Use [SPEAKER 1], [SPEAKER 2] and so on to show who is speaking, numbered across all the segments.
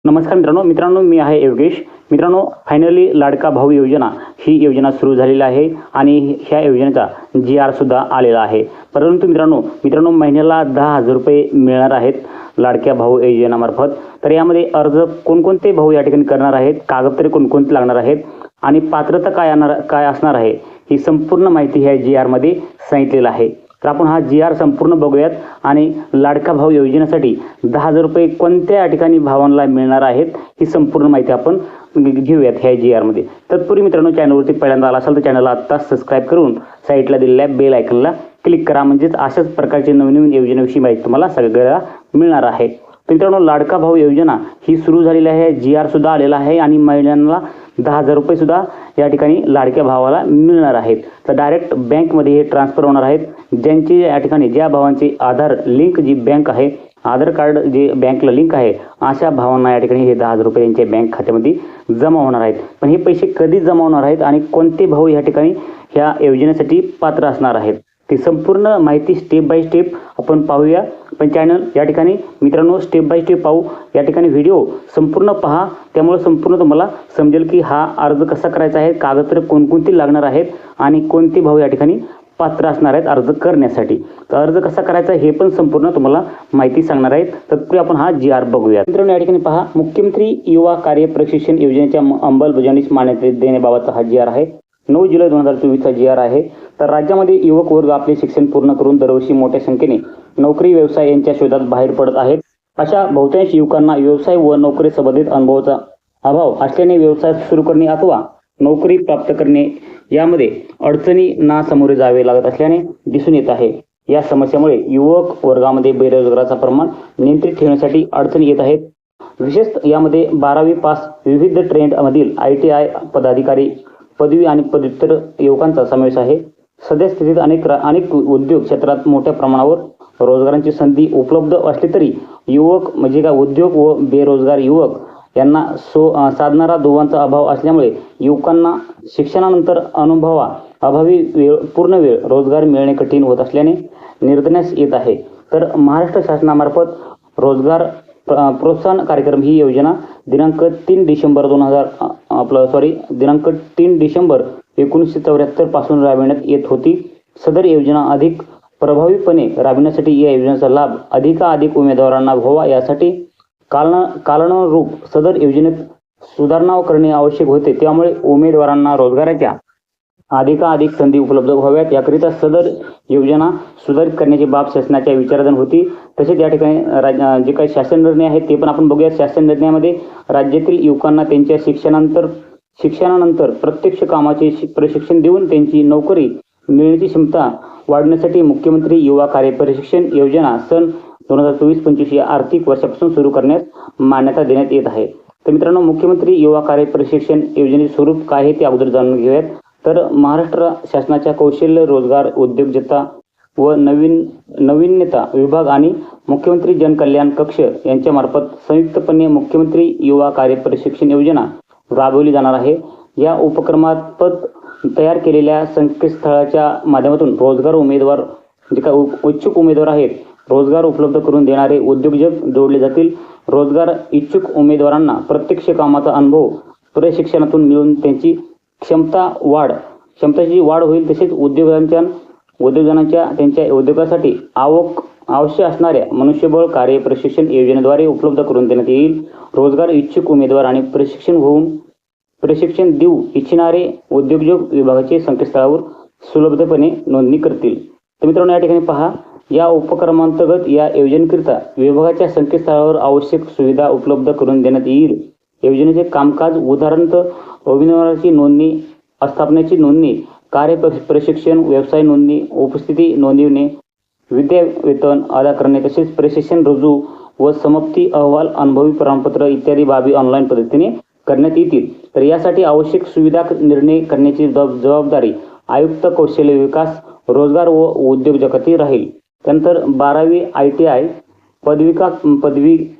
[SPEAKER 1] नमस्कार मित्रांनो मी आहे योगेश। मित्रांनो, फायनली लाडका भाऊ योजना ही योजना सुरू झालेली आहे आणि ह्या योजनेचा जी.आर. सुद्धा आलेला आहे। परंतु मित्रांनो महिन्याला 10,000 रुपये मिळणार आहेत लाडक्या भाऊ योजनेमार्फत। तर यामध्ये अर्ज कोणकोणते भाऊ या ठिकाणी करणार आहेत, कागदपत्रे कोणकोणती लागणार आहेत आणि पात्रता काय असणार आहे, ही संपूर्ण माहिती ह्या जी.आर. मध्ये सांगितलेलं आहे। तर आपण हा जी.आर. संपूर्ण बघूयात आणि लाडका भाऊ योजनेसाठी 10,000 रुपये कोणत्या ठिकाणी भावांना मिळणार आहेत ही संपूर्ण माहिती आपण घेऊयात ह्या जी.आर. मध्ये। तत्पूर्वी मित्रांनो, चॅनलवरती पहिल्यांदा आला असाल तर चॅनलला आत्ता सबस्क्राईब करून साईडला दिलेल्या बेल आयकॉनला क्लिक करा, म्हणजेच अशाच प्रकारची नवीन योजनेविषयी माहिती तुम्हाला सगळ्याला मिळणार आहे। तर मित्रांनो, लाडका भाऊ योजना ही सुरू झालेली आहे, जी.आर. सुद्धा आलेला आहे आणि महिलांना 10,000 रुपये सुद्धा या ठिकाणी लाडक्या भावाला मिळणार आहेत। तर डायरेक्ट बँकमध्ये हे ट्रान्सफर होणार आहेत। ज्यांची या ठिकाणी ज्या भावांची आधार लिंक जी बँक आहे, आधार कार्ड जे बँकला लिंक आहे, अशा भावांना या ठिकाणी हे 10,000 रुपये त्यांच्या बँक खात्यामध्ये जमा होणार आहेत। पण हे पैसे कधी जमा होणार आहेत आणि कोणते भाऊ या ठिकाणी ह्या योजनेसाठी पात्र असणार आहेत, ती संपूर्ण माहिती स्टेप बाय स्टेप आपण पाहूया। पण चॅनल या ठिकाणी मित्रांनो स्टेप बाय स्टेप पाहू, या ठिकाणी व्हिडिओ संपूर्ण पहा, त्यामुळे संपूर्ण तुम्हाला समजेल की हा अर्ज कसा करायचा आहे, कागदपत्रे कोणकोणती लागणार आहेत आणि कोणते भाऊ या ठिकाणी पात्र असणार आहेत अर्ज करण्यासाठी। तर अर्ज कसा करायचा हे पण संपूर्ण तुम्हाला माहिती सांगणार आहेत। तत्पूर्वी आपण हा जी.आर. बघूया। मित्रांनो, या ठिकाणी पहा, मुख्यमंत्री युवा कार्य प्रशिक्षण योजनेच्या अंमलबजावणीस मान्यता देण्याबाबतचा हा जी.आर. आहे। 9 जुलै 2024चा जी.आर. आहे। तर राज्यामध्ये युवक वर्ग आपले शिक्षण पूर्ण करून दरवर्षी मोठ्या संख्येने नोकरी व्यवसाय यांच्या शोधात बाहेर पडत आहेत। अशा बहुतांश युवकांना व्यवसाय व नोकरी संबंधित अनुभवाचा अभाव असल्याने व्यवसाय सुरू करणे अथवा नोकरी प्राप्त करणे यामध्ये अडचणींना सामोरे जावे लागत असल्याने दिसून येत आहे। या समस्यामुळे युवक वर्गामध्ये बेरोजगाराचा प्रमाण नियंत्रित ठेवण्यासाठी अडचणी येत आहेत। विशेषतः यामध्ये 12वी पास विविध ट्रेंडमधील ITI पदाधिकारी, पदवी आणि पदव्युत्तर युवकांचा समावेश आहे। सध्या स्थितीत अनेक उद्योग क्षेत्रात मोठ्या प्रमाणावर रोजगारांची संधी उपलब्ध असली तरी युवक म्हणजे काय उद्योग व बेरोजगार युवक यांना साधणारा दोघांचा अभाव असल्यामुळे युवकांना शिक्षणानंतर अभावी पूर्ण वेळ रोजगार मिळणे कठीण होत असल्याने निर्णयास येत आहे। तर महाराष्ट्र शासनामार्फत रोजगार प्रोत्साहन कार्यक्रम ही योजना दिनांक 3 डिसेंबर 1974 पासून राबविण्यात येत होती। सदर योजना अधिक प्रभावीपणे राबविण्यासाठी या योजनेचा लाभ अधिकाधिक उमेदवारांना व्हावा यासाठी कालानुरूप सदर योजनेत सुधारणा करणे आवश्यक होते। त्यामुळे उमेदवारांना रोजगाराच्या अधिकाधिक संधी उपलब्ध व्हाव्यात याकरिता सदर योजना सुधारित करण्याची बाब शासनाच्या विचाराधीन होती। तसेच या ठिकाणी जे काही शासन निर्णय आहेत ते पण आपण बघूया। शासन निर्णयामध्ये राज्यातील युवकांना त्यांच्या शिक्षणानंतर प्रत्यक्ष कामाचे प्रशिक्षण देऊन त्यांची नोकरी मिळण्याची क्षमता वाढवण्यासाठी मुख्यमंत्री युवा कार्य प्रशिक्षण योजना सन 2024-25 या आर्थिक वर्षापासून सुरू करण्यास मान्यता देण्यात येत आहे। तर मित्रांनो, मुख्यमंत्री युवा कार्य प्रशिक्षण योजनेचे स्वरूप काय आहे ते अगोदर जाणून घेऊयात। तर महाराष्ट्र शासनाच्या कौशल्य रोजगार उद्योजकता व नवीनता विभाग आणि मुख्यमंत्री जनकल्याण कक्ष यांच्यामार्फत संयुक्तपणे मुख्यमंत्री युवा कार्य प्रशिक्षण योजना राबवली जाणार आहे। या उपक्रमात तयार केलेल्या संकेतस्थळाच्या माध्यमातून रोजगार उमेदवार जे काही इच्छुक उमेदवार आहेत, रोजगार उपलब्ध करून देणारे उद्योजक जोडले जातील। रोजगार इच्छुक उमेदवारांना प्रत्यक्ष कामाचा अनुभव प्रशिक्षणातून मिळून त्यांची क्षमताची वाढ होईल। तसेच उद्योजकांच्या त्यांच्या उद्योगासाठी आवश्यक असणाऱ्या मनुष्यबळ कार्य प्रशिक्षण योजनेद्वारे उपलब्ध करून देण्यात येईल। रोजगार इच्छुक उमेदवार आणि प्रशिक्षण देऊ इच्छिणारे उद्योजक विभागाचे संकेतस्थळावर सुलभपणे नोंदणी करतील। तर मित्रांनो, या ठिकाणी पहा, या उपक्रमांतर्गत या योजनेकरिता विभागाच्या संकेतस्थळावर आवश्यक सुविधा उपलब्ध करून देण्यात येईल। योजनेचे कामकाज उदाहरणार्थ उमेदवाराची नोंदणी, आस्थापनाची नोंदणी, कार्य प्रशिक्षण, व्यवसाय नोंदणी, उपस्थिती नोंदविणे, विद्या वेतन अदा करणे, तसेच प्रशिक्षण रुजू व समाप्ती अहवाल, अनुभवी प्रमाणपत्र इत्यादी बाबी ऑनलाईन पद्धतीने करण्यात येतील। तर यासाठी आवश्यक सुविधा निर्णय करण्याची जबाबदारी आयुक्त कौशल्य विकास, रोजगार व उद्योजकते राहील। त्यानंतर 12वी ITI पदवी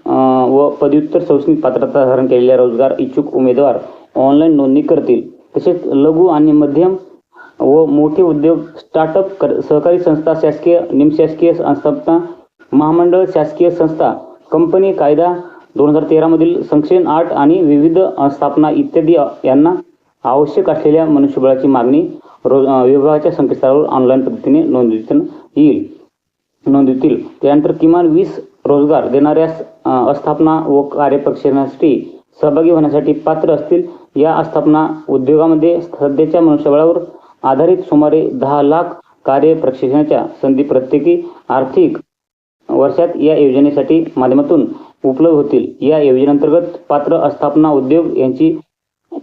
[SPEAKER 1] व पदव्युत्तर शैक्षणिक पात्रता धारण केलेल्या रोजगार इच्छुक उमेदवार ऑनलाईन नोंदणी करतील। तसेच लघु आणि मध्यम व मोठे उद्योग, स्टार्टअप, सहकारी संस्था, शासकीय निमशासकीय संस्था, महामंडळ, शासकीय संस्था, कंपनी, कायदा, 2013 मधील संक्षेप 8 आणि विविध स्थापना इत्यादी यांना आवश्यक असलेल्या मनुष्यबळाची मागणी विभागाच्या संकेतस्थळावर ऑनलाईन पद्धतीने नोंदवितील. त्यानंतर किमान 20 रोजगार देणाऱ्या आस्थापना व कार्यप्रशिक्षणासाठी सहभागी होण्यासाठी पात्र असतील. या आस्थापना उद्योगामध्ये सध्याच्या मनुष्यबळावर आधारित सुमारे 10 लाख कार्यप्रशिक्षणाच्या संधी प्रत्येकी आर्थिक वर्षात या योजनेसाठी माध्यमातून उपलब्ध होतील. या योजनेअंतर्गत पात्र आस्थापना उद्योग यांची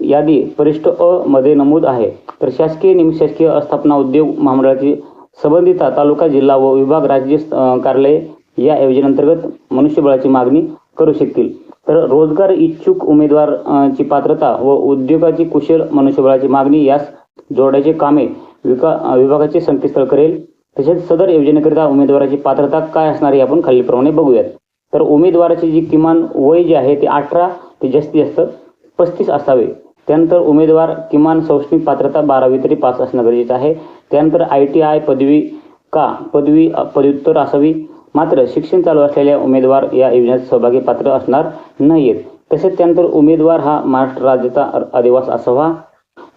[SPEAKER 1] यादी परिशिष्ट अ मध्ये नमूद आहे. तर शासकीय निमशासकीय आस्थापना उद्योग महामंडळाची संबंधित तालुका, जिल्हा व विभाग, राज्य कार्यालये या योजनेअंतर्गत मनुष्यबळाची मागणी करू शकतील. तर रोजगार इच्छुक उमेदवारांची पात्रता व उद्योगाची कुशल मनुष्यबळाची मागणी यास जोडण्याचे कामे विभागाचे संकेतस्थळ करेल. तसेच सदर योजनेकरिता उमेदवाराची पात्रता काय असणार हे आपण खालीलप्रमाणे बघूयात. तर उमेदवाराची जी किमान वय जे आहे ते 18 ते जास्तीत जास्त 35 असावे. त्यानंतर उमेदवार किमान शैक्षणिक पात्रता 12वी तरी पास असणं गरजेचं आहे. त्यानंतर ITI पदव्युत्तर असावी. मात्र शिक्षण चालू असलेल्या उमेदवार या योजनेत सहभागी पात्र असणार नाहीत. तसेच त्यानंतर उमेदवार हा महाराष्ट्र राज्याचा अधिवास असावा.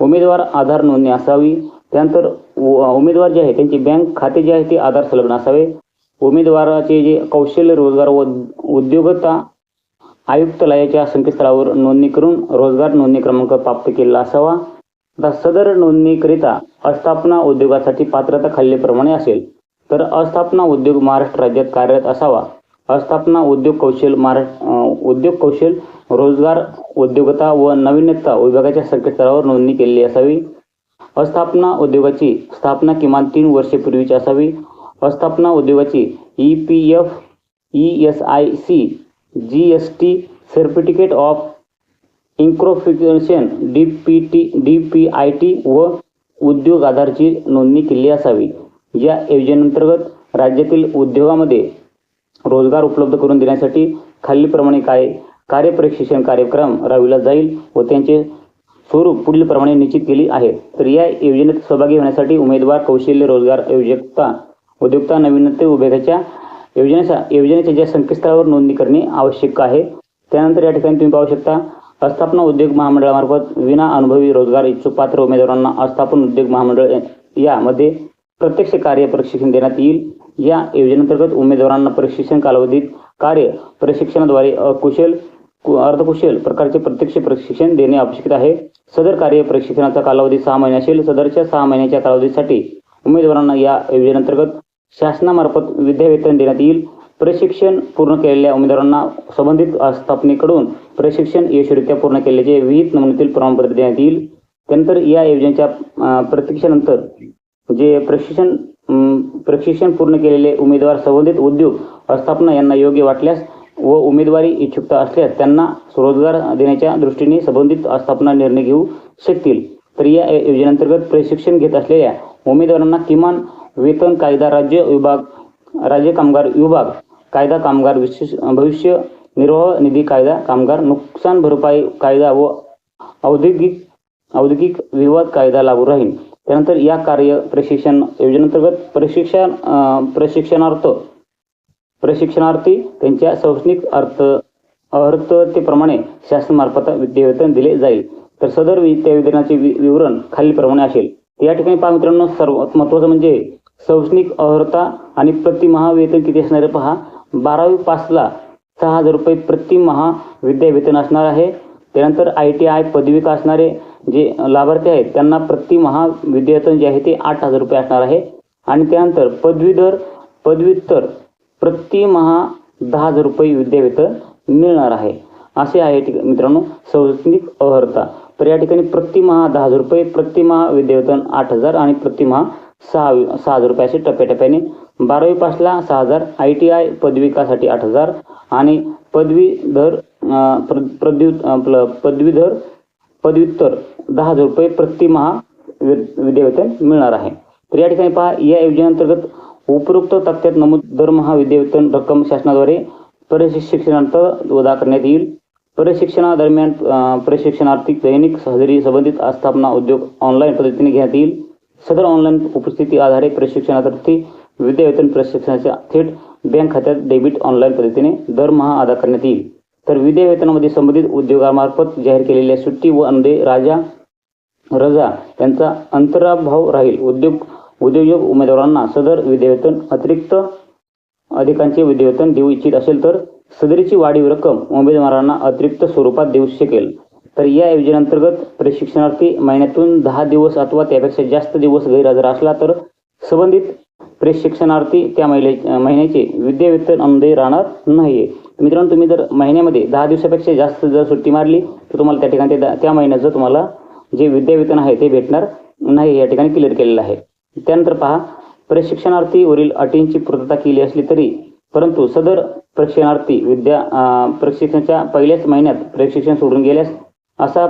[SPEAKER 1] उमेदवार आधार नोंदणी असावी. त्यानंतर उमेदवार जे आहे त्यांची बँक खाते जे आहे ते आधार संलग्न असावे. उमेदवाराचे जे कौशल्य, रोजगार व उद्योगता आयुक्तालयाच्या संकेतस्थळावर नोंदणी करून रोजगार नोंदणी क्रमांक प्राप्त केलेला असावा. आता सदर नोंदणीकरिता आस्थापना उद्योगासाठी पात्रता खालीलप्रमाणे असेल. तर आस्थापना उद्योग महाराष्ट्र राज्यात कार्यरत असावा. आस्थापना उद्योग कौशल, रोजगार, उद्योगता व नाविन्यता विभागाच्या संकेतस्थळावर नोंदणी केलेली असावी. आस्थापना उद्योगाची स्थापना किमान 3 वर्षे असावी. आस्थापना उद्योगाची EPF, ESIC, GST certificate of incorporation, DPIT व उद्योग आधारची नोंदणी केली असावी. या योजनेअंतर्गत राज्यातील उद्योगामध्ये रोजगार उपलब्ध करून देण्यासाठी खालीलप्रमाणे कार्यप्रशिक्षण कार्यक्रम राबविला जाईल व त्यांचे स्वरूप पुढील प्रमाणे निश्चित केली आहे. तर या योजनेत सहभागी होण्यासाठी उमेदवार कौशल्य, रोजगार, उद्योगता, नाविन्यता विभागाच्या योजनेच्या ज्या संकेतस्थळावर नोंदणी करणे आवश्यक आहे. त्यानंतर या ठिकाणी तुम्ही पाहू शकता, आस्थापना उद्योग महामंडळामार्फत विना अनुभवी रोजगार इच्छुक पात्र उमेदवारांना आस्थापन उद्योग महामंडळ यामध्ये प्रत्यक्ष कार्य प्रशिक्षण देण्यात येईल. या योजनेअंतर्गत उमेदवारांना प्रशिक्षण कालावधीत कार्य प्रशिक्षणाद्वारे अर्धकुशल प्रकारचे प्रत्यक्ष प्रशिक्षण देणे अपेक्षित आहे. सदर कार्य प्रशिक्षणाचा कालावधी 6 महिने असेल. सदरच्या 6 महिन्याच्या कालावधीसाठी उमेदवारांना या योजनेअंतर्गत शासनामार्फत विद्यावेतन देण्यात येईल. प्रशिक्षण पूर्ण केलेल्या उमेदवारांना संबंधित आस्थापनेकडून प्रशिक्षण यशस्वीरित्या पूर्ण केल्याचे विहित नमुन्यातील प्रमाणपत्र देण्यात येईल. त्यानंतर या योजनेच्या प्रतीक्षेनंतर जे प्रशिक्षण पूर्ण केलेले उमेदवार संबंधित उद्योग आस्थापना यांना योग्य वाटल्यास व उमेदवारी इच्छुकता असल्यास त्यांना रोजगार देण्याच्या दृष्टीने संबंधित आस्थापना निर्णय घेऊ शकतील. तर या योजनेअंतर्गत प्रशिक्षण घेत असलेल्या उमेदवारांना किमान वेतन कायदा, राज्य कामगार विभाग कायदा, कामगार भविष्य निर्वाह निधी कायदा, कामगार नुकसान भरपाई कायदा व औद्योगिक विवाद कायदा लागू राहील. त्यानंतर या कार्य प्रशिक्षण योजनेअंतर्गत प्रशिक्षणार्थी त्यांच्या शैक्षणिक अर्हतेप्रमाणे शासनामार्फत विद्यावेतन दिले जाईल. तर सदर विद्यावेतनाचे विवरण खालीलप्रमाणे असेल. या ठिकाणी पहा मित्रांनो, सर्वात महत्त्वाचं म्हणजे शैक्षणिक अर्हता आणि प्रतिमाह वेतन किती असणार आहे पहा. 12वी पासला 6,000 रुपये प्रतिमाह विद्यावेतन असणार आहे. त्यानंतर ITI पदविका असणारे जे लाभार्थी आहेत त्यांना प्रतिमाह विद्यावेतन जे आहे ते 8,000 रुपये असणार आहे. आणि त्यानंतर पदव्युत्तर प्रतिमाह 10,000 रुपये विद्यावेतन मिळणार आहे. असे आहे मित्रांनो शैक्षणिक अर्हता. तर या ठिकाणी प्रतिमाह 10,000 रुपये, प्रतिमाह विद्यावेतन 8,000 आणि प्रतिमाह 6,000 रुपये असे टप्प्याटप्प्याने. 12वी पासला 6,000, ITI पदविकासाठी 8,000 आणि पदव्युत्तर 10,000 रुपये प्रतिमाह विद्यावेतन मिळणार आहे. तर या ठिकाणी पहा, या योजनेअंतर्गत उपरोक्त तक्त्यात नमूद दरमहा विद्यावेतन रक्कम शासनाद्वारे प्रशिक्षणार्थ वजा करण्यात येईल. प्रशिक्षणादरम्यान प्रशिक्षणार्थी दैनिक हजेरी संबंधित आस्थापना उद्योग ऑनलाईन पद्धतीने घेण्यात येईल. सदर ऑनलाईन उपस्थिती आधारे प्रशिक्षणार्थी विद्यावेतन प्रशिक्षणाच्या थेट बँक खात्यात डेबिट ऑनलाईन पद्धतीने दरमहा अदा करण्यात येईल. तर विद्यावेतनामध्ये संबंधित उद्योगामार्फत जाहीर केलेल्या सुट्टी व अंदे रजा यांचा अंतराभाव राहील. उद्योजक उमेदवारांना सदर विद्यावेतन अतिरिक्त अधिकांचे विद्यावेतन देऊ इच्छित असेल तर सदरीची वाढीव रक्कम उमेदवारांना अतिरिक्त स्वरूपात देऊ शकेल. तर या योजनेअंतर्गत प्रशिक्षणार्थी महिन्यातून 10 दिवस अथवा त्यापेक्षा जास्त दिवस गैरहजर असला तर संबंधित प्रशिक्षणार्थी त्या महिन्याचे विद्यावेतन अंदे राहणार नाही. मित्रांनो, तुम्ही जर महिन्यामध्ये 10 दिवसापेक्षा जास्त जर सुट्टी मारली तर तुम्हाला त्या ठिकाणी त्या महिन्याचं तुम्हाला जे विद्यावेतन आहे ते भेटणार नाही, या ठिकाणी क्लिअर केलेलं आहे. त्यानंतर पहा, प्रशिक्षणार्थी वरील अटींची पूर्तता केली असली तरी परंतु सदर प्रशिक्षणार्थी प्रशिक्षणाच्या पहिल्याच महिन्यात प्रशिक्षण सोडून गेल्यास असा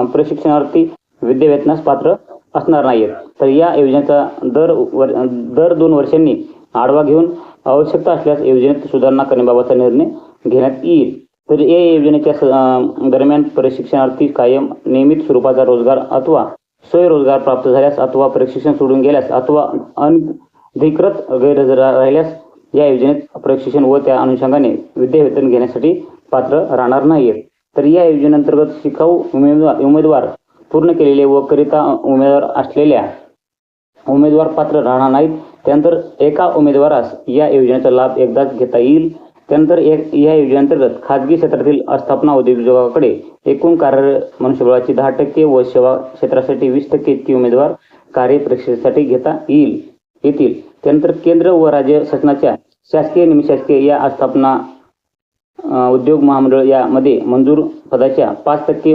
[SPEAKER 1] प्रशिक्षणार्थी विद्यावेतनास पात्र असणार नाहीत. तर या योजनेचा दर 2 वर्षांनी आढावा घेऊन आवश्यकता असल्यास योजनेत सुधारणा करण्याबाबतचा निर्णय घेण्यात येईल. तर या योजनेच्या दरम्यान प्रशिक्षणार्थी कायम नियमित स्वरूपाचा रोजगार अथवा स्वयंरोजगार प्राप्त झाल्यास अथवा प्रशिक्षण सोडून गेल्यास अथवा अनधिकृत गैरहजर राहिल्यास या योजनेत प्रशिक्षण व त्या अनुषंगाने विद्यावेतन घेण्यासाठी पात्र राहणार नाहीत. तर या योजनेअंतर्गत शिकाऊ उमेदवार पूर्ण केलेले व करिता उमेदवार असलेल्या उमेदवार पात्र राहणार नाहीत. त्यानंतर एका उमेदवारास या योजनेचा लाभ एकदाच घेता येईल. त्यानंतर या योजनेअंतर्गत खाजगी क्षेत्रातील आस्थापना उद्योजकाकडे एकूण कार्य मनुष्यबळाची 10% व सेवा क्षेत्रासाठी 20% इतकी उमेदवार कार्य प्रशिक्षणासाठी घेता येतील. त्यानंतर केंद्र व राज्य शासनाच्या शासकीय निमशासकीय या आस्थापना उद्योग महामंडळ यामध्ये मंजूर पदाच्या 5%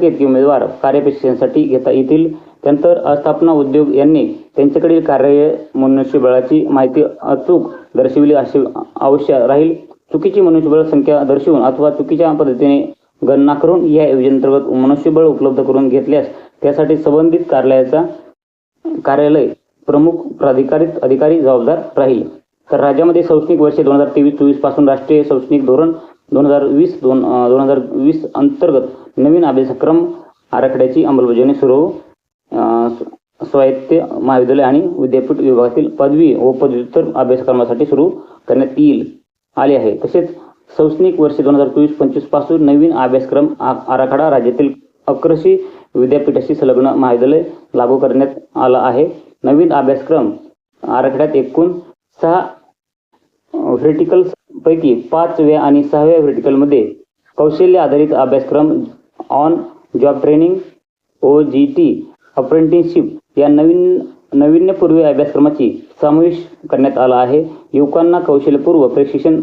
[SPEAKER 1] इतके उमेदवार कार्य प्रशिक्षणासाठी घेता येतील. त्यानंतर आस्थापना उद्योग यांनी त्यांच्याकडील कार्य मनुष्यबळाची माहिती अचूक दर्शविली आवश्यक राहील. चुकीची मनुष्यबळ संख्या दर्शवून अथवा चुकीच्या पद्धतीने गणना करून या योजनेअंतर्गत मनुष्यबळ उपलब्ध करून घेतल्यास त्यासाठी संबंधित कार्यालय प्रमुख प्राधिकारित अधिकारी जबाबदार राहील. तर राज्यामध्ये शैक्षणिक वर्ष 2023-24 पासून राष्ट्रीय शैक्षणिक धोरण 2020 अंतर्गत नवीन अभ्यासक्रम आराखड्याची अंमलबजावणी सुरू स्वायत्त महाविद्यालय आणि विद्यापीठ विभागातील पदवी व पदव्युत्तर अभ्यासक्रमासाठी सुरू करण्यात आले आहे. तसेच शैक्षणिक वर्ष 2024-25 पासून नवीन अभ्यासक्रम आराखडा राज्यातील 11 विद्यापीठाशी संलग्न महाविद्यालय लागू करण्यात आला आहे. नवीन अभ्यासक्रम आराखड्यात एकूण 6 व्हर्टिकल्स पैकी 5व्या आणि 6व्या व्हर्टिकलमध्ये कौशल्य आधारित अभ्यासक्रम on job training OJT apprenticeship या नाविन्यपूर्व अभ्यासक्रमाची समावेश करण्यात आला आहे. युवकांना कौशल्यपूर्व प्रशिक्षण,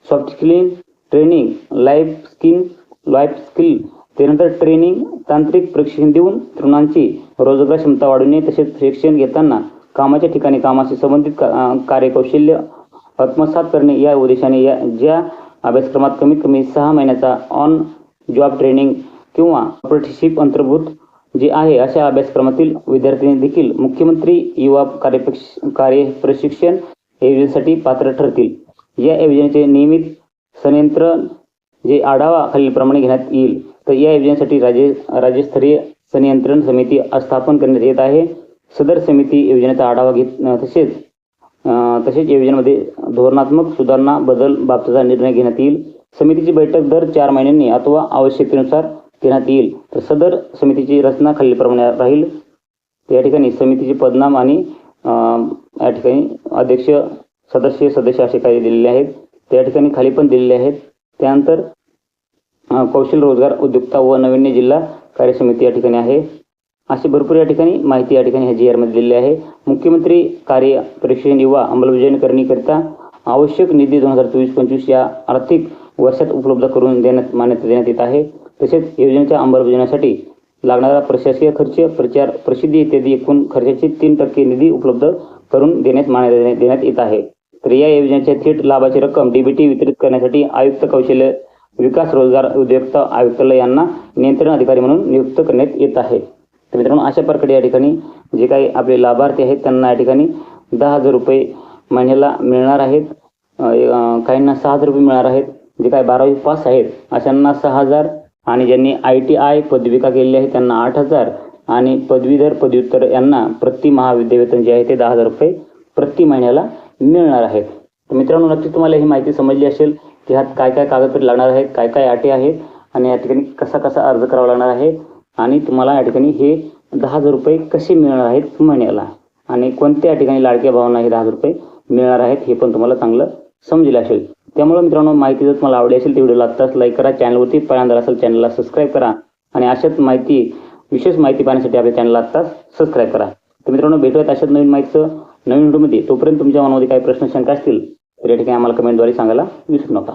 [SPEAKER 1] soft skill training, life skill त्यानंतर ट्रेनिंग, तांत्रिक प्रशिक्षण देऊन तरुणांची रोजगार क्षमता वाढवणे तसेच शिक्षण घेताना कामाच्या ठिकाणी कामाशी संबंधित कार्यकौशल्य आत्मसात करणे या उद्देशाने ज्या अभ्यासक्रमात कमीत कमी 6 महिन्याचा ऑन जॉब ट्रेनिंग किंवा अप्रेंटिसशिप अंतर्भूत जे आहे अशा अभ्यासक्रमातील विद्यार्थ्यांनी देखील मुख्यमंत्री युवा कार्य प्रशिक्षण योजनेसाठी पात्र ठरतील. या योजनेचे नियमित संनियंत्रण जे आढावा खालीलप्रमाणे घेण्यात येईल. तर या योजनेसाठी राज्यस्तरीय संनियंत्रण समिती स्थापन करण्यात येत आहे. सदर समिती योजनेचा आढावा घेत तसेच योजनेमध्ये धोरणात्मक सुधारणा बदल बाबतचा निर्णय घेण्यात येईल. समितीची बैठक दर 4 महिन्यांनी अथवा आवश्यकतेनुसार घेण्यात येईल. तर सदर समितीची रचना खालीलप्रमाणे राहील. या ठिकाणी समितीचे पदनाम आणि या ठिकाणी अध्यक्ष सदस्य असे काही दिलेले आहेत. त्या ठिकाणी खाली पण दिलेले आहेत. त्यानंतर कौशल्य रोजगार उद्योजकता व नाविन्य जिल्हा कार्य समिती या ठिकाणी आहे. अशी भरपूर या ठिकाणी माहिती या ठिकाणी ह्या GR मध्ये दिलेली आहे. मुख्यमंत्री कार्य प्रशिक्षण युवा अंमलबजावणी करण्याकरिता आवश्यक निधी 2024-25 या आर्थिक वर्षात उपलब्ध करून मान्यता देण्यात येत आहे. तसेच योजनेच्या अंमलबजावणीसाठी लागणारा प्रशासकीय खर्च, प्रचार, प्रसिद्धी इत्यादी एकूण खर्चाची 3% निधी उपलब्ध करून देण्यास मान्यता देण्यात येत आहे. तर या योजनेच्या थेट लाभाची रक्कम DBT वितरित करण्यासाठी आयुक्त कौशल्य विकास रोजगार उद्योजकता आयुक्तालय यांना नियंत्रण अधिकारी म्हणून नियुक्त करण्यात येत आहे. तर मित्रांनो, अशा प्रकारे या ठिकाणी जे काही आपले लाभार्थी आहेत त्यांना या ठिकाणी 10,000 रुपये महिन्याला मिळणार आहेत. काहींना 6,000 रुपये मिळणार आहेत. जे काही 12वी पास आहेत अशांना 6,000 आणि ज्यांनी ITI पदविका केलेली आहे त्यांना 8,000 आणि पदवीधर पदव्युत्तर यांना प्रति महाविद्यावेतन जे आहे ते 10,000 रुपये प्रति महिन्याला मिळणार आहेत. तर मित्रांनो, नक्कीच तुम्हाला ही माहिती समजली असेल. की ह्यात काय काय कागदपत्रे लागणार आहेत, काय काय अटी आहेत आणि या ठिकाणी कसा कसा अर्ज करावा लागणार आहे आणि तुम्हाला या ठिकाणी हे 10,000 रुपये कसे मिळणार आहेत महिन्याला आणि कोणत्या ठिकाणी लाडक्या भावांना हे 10,000 रुपये मिळणार आहेत हे पण तुम्हाला चांगलं समजले असेल. त्यामुळे मित्रांनो, माहिती जर तुम्हाला आवडली असेल तर व्हिडिओला आत्ताच लाईक करा. चॅनलवरती पहिल्यांदा असेल चॅनलला सबस्क्राईब करा आणि अशाच विशेष माहिती पाहण्यासाठी आपल्या चॅनलला आत्ताच सबस्क्राईब करा. तर मित्रांनो, भेटूयात अशाच नवीन माहितीचं नवीन व्हिडिओमध्ये. तोपर्यंत तुमच्या मनामध्ये काही प्रश्न शंका असतील तर या ठिकाणी आम्हाला कमेंटद्वारे सांगायला विसरू नका.